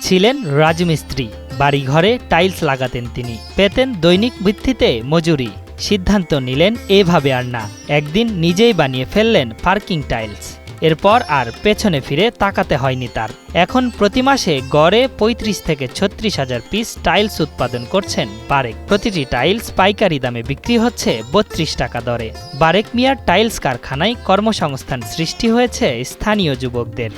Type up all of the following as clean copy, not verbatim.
ছিলেন রাজমিস্ত্রি। বাড়িঘরে টাইলস লাগাতেন তিনি, পেতেন দৈনিক ভিত্তিতে মজুরি। সিদ্ধান্ত নিলেন এভাবে আর না, একদিন নিজেই বানিয়ে ফেললেন পার্কিং টাইলস। এরপর আর পেছনে ফিরে তাকাতে হয়নি তার। এখন প্রতি মাসে গড়ে ৩৫ থেকে ৩৬ হাজার পিস টাইলস উৎপাদন করছেন বারেক। প্রতিটি টাইলস পাইকারি দামে বিক্রি হচ্ছে ৩২ টাকা দরে। বারেক মিয়ার টাইলস কারখানায় কর্মসংস্থান সৃষ্টি হয়েছে স্থানীয় যুবকদের।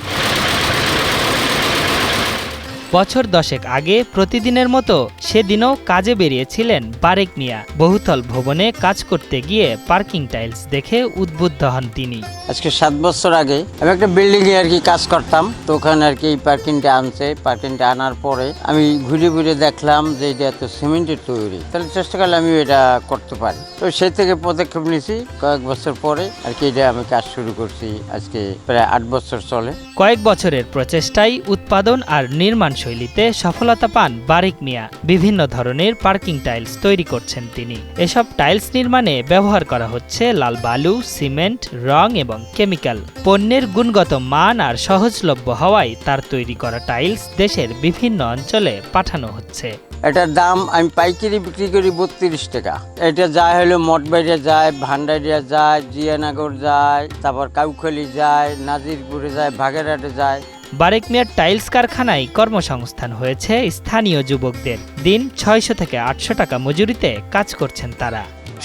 বছর 10 আগে প্রতিদিনের মতো সেদিনও কাজে বেরিয়েছিলেন বারেক মিয়া। বহুতল ভবনে কাজ করতে গিয়ে পার্কিং টাইলস দেখে উদ্বুদ্ধ হন তিনি। আজকে 7 বছর আগে আমি একটা বিল্ডিং এ কাজ করতাম, তো ওখানে এই পার্কিংটা আনছে। পার্কিংটা আনার পরে আমি ঘুরে ঘুরে দেখলাম যে এটা এত সিমেন্টের তৈরি, তাহলে চেষ্টা করলে আমি এটা করতে পারি। তো সেই থেকে পদক্ষেপ নিয়েছি। কয়েক বছর পরে এটা আমি কাজ শুরু করছি। আজকে প্রায় 8 বছর চলে। কয়েক বছরের প্রচেষ্টায় উৎপাদন আর নির্মাণ শৈলীতে সফলতা পান বারেক মিয়া। বিভিন্ন ধরনের পার্কিং টাইলস তৈরি করছেন তিনি। এসব টাইলস নির্মাণে ব্যবহার করা হচ্ছে লাল বালু, সিমেন্ট, রং এবং কেমিক্যাল। পণ্যের গুণগত মান আর সহজলভ্য হওয়ায় তার তৈরি করা টাইলস দেশের বিভিন্ন অঞ্চলে পাঠানো হচ্ছে। এটার দাম আমি পাইকারি বিক্রি করি 32 টাকা। এটা যায় হলো মঠবাড়িয়া যায়, ভান্ডারিয়া যায়, জিয়ানগর যায়, তারপর কাউখালী যায়, নাজিরপুরে যায়, বাগেরহাটে যায়। বারেক মিয়ার টাইলস কারখানায় কর্মসংস্থান হয়েছে স্থানীয় যুবকদের। দিন 600 থেকে 800 টাকা মজুরিতে কাজ করছেন তারা।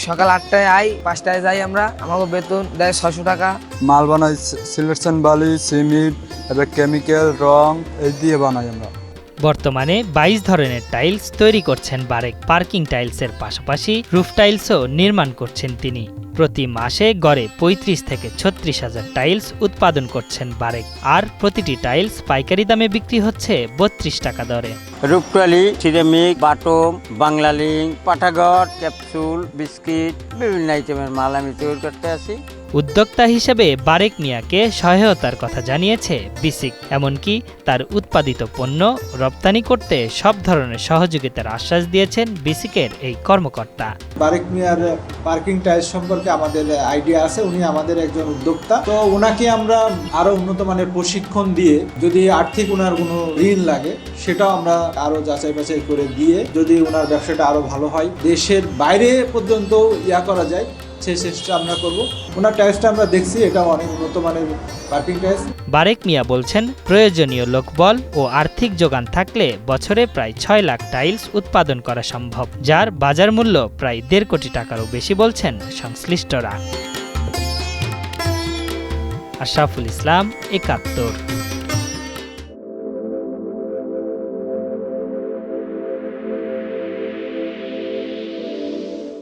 সকাল 8টায় আই, 5টায় যাই আমরা। আমাকে বেতন দেয় 600 টাকা। মাল বানাই সিলভারসান বালি, সিমেন্ট, এবার কেমিক্যাল, রং এই দিয়ে বানাই আমরা। বর্তমানে 22 ধরনের টাইলস তৈরি করছেন বারেক। পার্কিং টাইলসের পাশাপাশি রুফ টাইলসও নির্মাণ করছেন তিনি। প্রতি মাসে গড়ে 35 থেকে 36 হাজার টাইলস উৎপাদন করছেন বারেক। আর প্রতিটি টাইলস পাইকারি দামে বিক্রি হচ্ছে 32 টাকা দরে। রূপটালি, সিরামিক, বাটম, বাংলালিং, পাঠাগড়, ক্যাপসুল, বিস্কিট, বিভিন্ন আইটেমের মাল আমি তৈরি করতে আছি। উদ্যোক্তা হিসেবে বারেক মিয়াকে সহায়তার কথা জানিয়েছে বিসিক। এমনকি তার উৎপাদিত পণ্য রপ্তানি করতে সব ধরনের সহযোগিতার আশ্বাস দিয়েছেন বিসিকের এই কর্মকর্তা। বারেক মিয়ার পার্কিং টাইলস সম্পর্কে আমাদের আইডিয়া আছে। উনি আমাদের একজন উদ্যোক্তা, তো ওনাকে আমরা আরো উন্নত মানের প্রশিক্ষণ দিয়ে, যদি আর্থিক ওনার কোনো ঋণ লাগে সেটাও আমরা আরো যাচাই বাছাই করে দিয়ে, যদি ওনার ব্যবসাটা আরো ভালো হয়, দেশের বাইরে পর্যন্ত করা যায়, সেই চেষ্টা আমরা করব। ওনার টাইলসটা আমরা দেখছি, এটা অনেক উন্নত মানের পার্কিং টাইলস। বারেক মিয়া বলছেন, প্রয়োজনীয় লোকবল ও আর্থিক যোগান থাকলে বছরে প্রায় 6 লাখ টাইলস উৎপাদন করা সম্ভব, যার বাজার মূল্য প্রায় 1.5 কোটি টাকারও বেশি বলছেন সংশ্লিষ্টরা। আশরাফুল ইসলাম, ৭১।